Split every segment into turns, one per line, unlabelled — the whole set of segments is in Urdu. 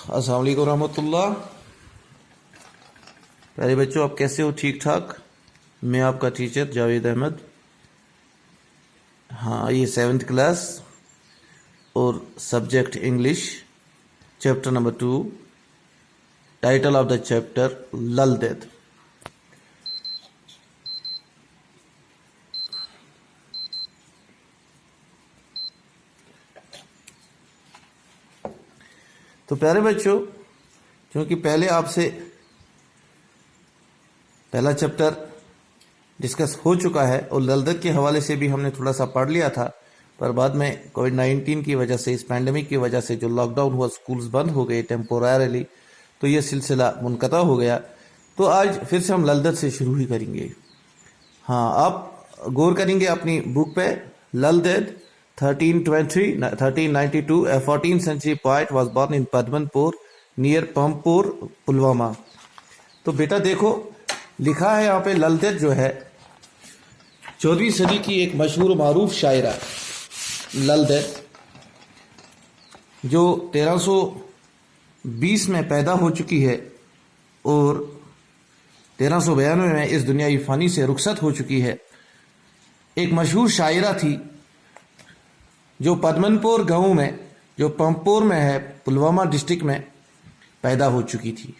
السلام علیکم ورحمۃ اللہ۔ پیارے بچوں، آپ کیسے ہو؟ ٹھیک ٹھاک؟ میں آپ کا ٹیچر جاوید احمد۔ ہاں، یہ 7th کلاس اور subject English, chapter number 2، title of the chapter Lal Ded. تو پیارے بچوں، کیونکہ پہلے آپ سے پہلا چیپٹر ڈسکس ہو چکا ہے اور للدت کے حوالے سے بھی ہم نے تھوڑا سا پڑھ لیا تھا، پر بعد میں کووڈ-19 کی وجہ سے، اس پینڈیمک کی وجہ سے جو لاک ڈاؤن ہوا، سکولز بند ہو گئے ٹیمپورارلی، تو یہ سلسلہ منقطع ہو گیا۔ تو آج پھر سے ہم للدت سے شروع ہی کریں گے۔ ہاں، آپ غور کریں گے اپنی بک پہ۔ للدید 1392 a 14th century poet was born in Padmanpur near Pampur, Pulwama. تو بیٹا دیکھو، لکھا ہے یہاں پہ للدید جو ہے 14ویں صدی کی ایک مشہور و معروف شاعرہ للدید، جو 1320 میں پیدا ہو چکی ہے اور 1392 میں اس دنیائی فانی سے رخصت ہو چکی ہے۔ ایک مشہور شاعرہ تھی جو پدمن پور گاؤں میں، جو پمپور میں ہے، پلوامہ ڈسٹرکٹ میں پیدا ہو چکی تھی۔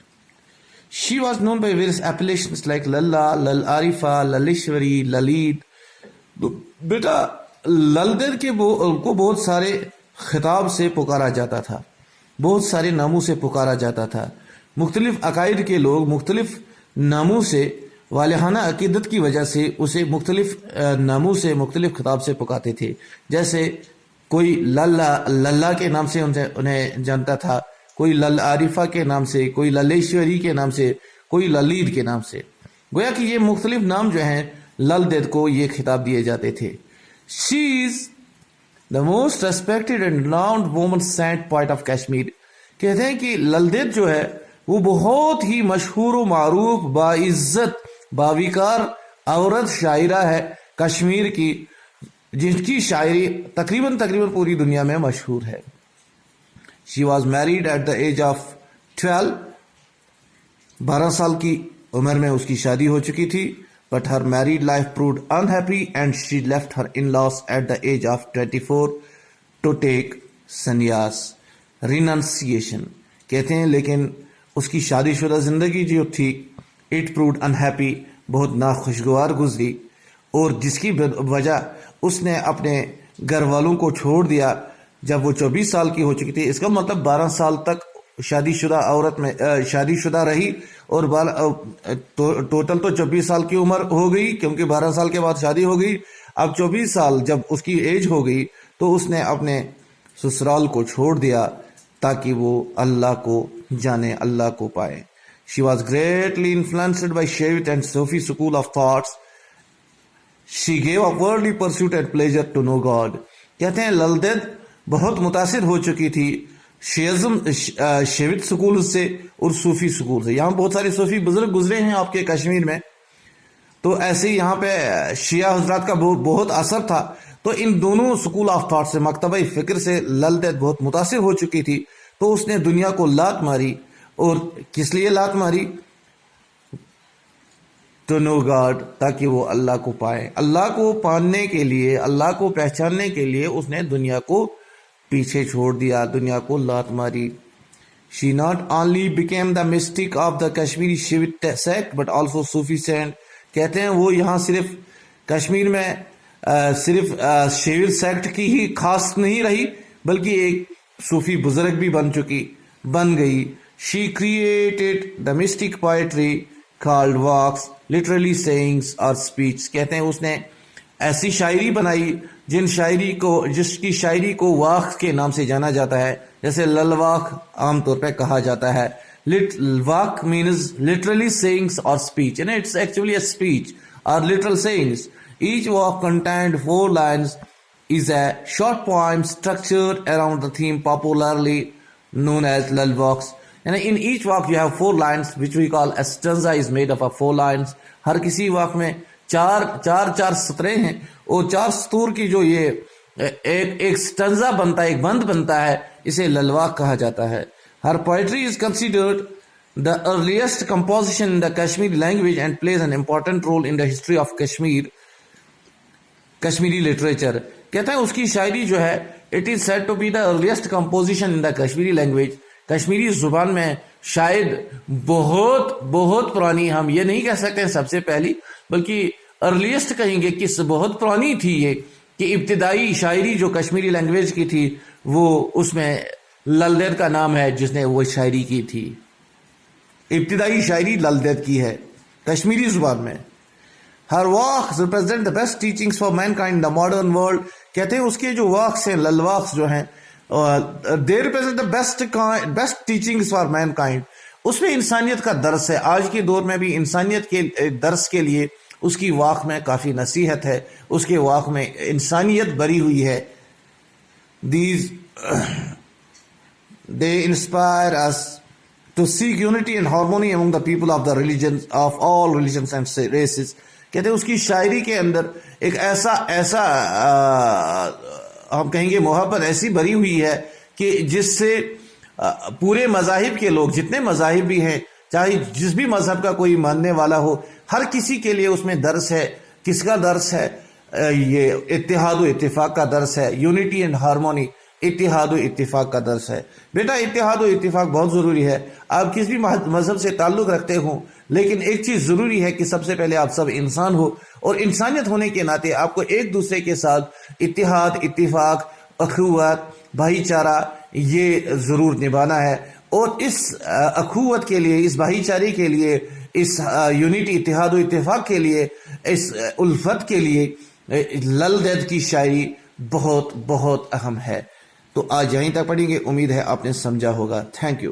She was known by various appellations like للا، لل عارفہ، للیشوری، للید۔ بیٹا للدید کو بہت سارے خطاب سے پکارا جاتا تھا، بہت سارے ناموں سے پکارا جاتا تھا۔ مختلف عقائد کے لوگ مختلف ناموں سے، والہانہ عقیدت کی وجہ سے اسے مختلف ناموں سے، مختلف خطاب سے پکارتے تھے۔ جیسے کوئی للا کے نام سے انہیں جانتا تھا، کوئی لل عارفہ کے نام سے، کوئی للیشوری کے نام سے، کوئی للید کے نام سے۔ گویا کہ یہ مختلف نام جو ہیں للدید کو یہ خطاب دیے جاتے تھے۔ She is the most respected and renowned woman saint poet of Kashmir۔ کہتے ہیں کہ للدید جو ہے وہ بہت ہی مشہور و معروف، باعزت، باوقار عورت شاعرہ ہے کشمیر کی، جن کی شاعری تقریباً پوری دنیا میں مشہور ہے۔ She was married at the age of 12۔ 12 سال کی عمر میں اس کی شادی ہو چکی تھی۔ But her married life proved unhappy and she left her in-laws at the age of 24 to take sannyas, renunciation۔ کہتے ہیں لیکن اس کی شادی شدہ زندگی جو تھی it proved unhappy، بہت ناخوشگوار گزری، اور جس کی وجہ اس نے اپنے گھر والوں کو چھوڑ دیا جب وہ 24 سال کی ہو چکی تھی۔ اس کا مطلب 12 سال تک شادی شدہ عورت میں شادی شدہ رہی، اور ٹوٹل تو 24 سال کی عمر ہو گئی، کیونکہ 12 سال کے بعد شادی ہو گئی۔ اب 24 سال جب اس کی ایج ہو گئی تو اس نے اپنے سسرال کو چھوڑ دیا تاکہ وہ اللہ کو جانے، اللہ کو پائے۔ She was greatly influenced by Shaivit and Sufi school of thoughts۔ She gave up worldly pursuit and pleasure to know God۔ کہتے ہیں للدید بہت متاثر ہو چکی تھی شیوت سکول سے اور صوفی سکول سے۔ یہاں بہت سارے صوفی بزرگ گزرے ہیں آپ کے کشمیر میں، تو ایسے ہی یہاں پہ شیعہ حضرات کا بہت اثر تھا۔ تو ان دونوں سکول آف تھاٹ سے، مکتبہ فکر سے للدید بہت متاثر ہو چکی تھی۔ تو اس نے دنیا کو لات ماری، اور کس لیے لات ماری؟ ٹو نو گاڈ، تاکہ وہ اللہ کو پائے۔ اللہ کو پانے کے لیے، اللہ کو پہچاننے کے لیے اس نے دنیا کو پیچھے چھوڑ دیا، دنیا کو لات ماری۔ She not only became the mystic of the Kashmiri Shivit sect but also Sufi saint۔ کہتے ہیں وہ یہاں صرف کشمیر میں صرف شیوت سیکٹ کی ہی خاص نہیں رہی، بلکہ ایک صوفی بزرگ بھی بن گئی۔ She created the mystic poetry called walks, literally sayings or speech۔ کہتے ہیں اس نے ایسی شاعری بنائی جس کی شاعری کو واق کے نام سے جانا جاتا ہے، جیسے للواق عام طور پہ کہا جاتا ہے۔ واق means literally sayings or speech، and it's actually a speech or literal sayings۔ Each walk contained 4 lines, is a short poem structured around the theme popularly known as lulwalks۔ And in each walk you have 4 lines which we call a stanza is made up of 4 lines۔ ہر کسی واق میں چار سطریں ہیں، اور 4 سطور کی جو یہ ایک سٹنزا بنتا ہے، ایک بند بنتا ہے، اسے للواق کہا جاتا ہے۔ Her poetry is considered the earliest composition in the Kashmiri language and plays an important role in the history of Kashmiri literature. کہتا ہے اس کی شاعری جو ہے it is said to be the earliest composition in the Kashmiri language. Kashmiri زبان میں شاید بہت بہت پرانی، ہم یہ نہیں کہہ سکتے سب سے پہلی، بلکہ ارلیسٹ کہیں گے کہ بہت پرانی تھی یہ، کہ ابتدائی شاعری جو کشمیری لینگویج کی تھی وہ اس میں لل دید کا نام ہے جس نے وہ شاعری کی تھی. ابتدائی شاعری لل دید کی ہے کشمیری زبان میں. Her works represent the best teachings for mankind in the modern world. کہتے ہیں اس کے جو works ہیں، لل works جو ہیں، they represent the best teachings for mankind. اس میں انسانیت کا درس ہے. آج کے دور میں بھی انسانیت کے درس کے لیے اس کی واق میں کافی نصیحت ہے، اس کے واق میں انسانیت بری ہوئی ہے. They inspire us to seek unity and harmony among the people of the religions, of all religions and races. کہتے ہیں اس کی شاعری کے اندر ایک ایسا ہم کہیں گے محبت ایسی بری ہوئی ہے کہ جس سے پورے مذاہب کے لوگ، جتنے مذاہب بھی ہیں، چاہے جس بھی مذہب کا کوئی ماننے والا ہو، ہر کسی کے لیے اس میں درس ہے. کس کا درس ہے؟ یہ اتحاد و اتفاق کا درس ہے. یونٹی اینڈ ہارمونی، اتحاد و اتفاق کا درس ہے. بیٹا اتحاد و اتفاق بہت ضروری ہے. آپ کس بھی مذہب سے تعلق رکھتے ہوں، لیکن ایک چیز ضروری ہے کہ سب سے پہلے آپ سب انسان ہو، اور انسانیت ہونے کے ناطے آپ کو ایک دوسرے کے ساتھ اتحاد، اتفاق، اخوت، بھائی چارہ یہ ضرور نبھانا ہے. اور اس اخوت کے لیے، اس بھائی چارے کے لیے، اس یونٹی، اتحاد و اتفاق کے لیے، اس الفت کے لیے لل دید کی شاعری بہت بہت اہم ہے. تو آج یہیں تک پڑھیں گے. امید ہے آپ نے سمجھا ہوگا. Thank you.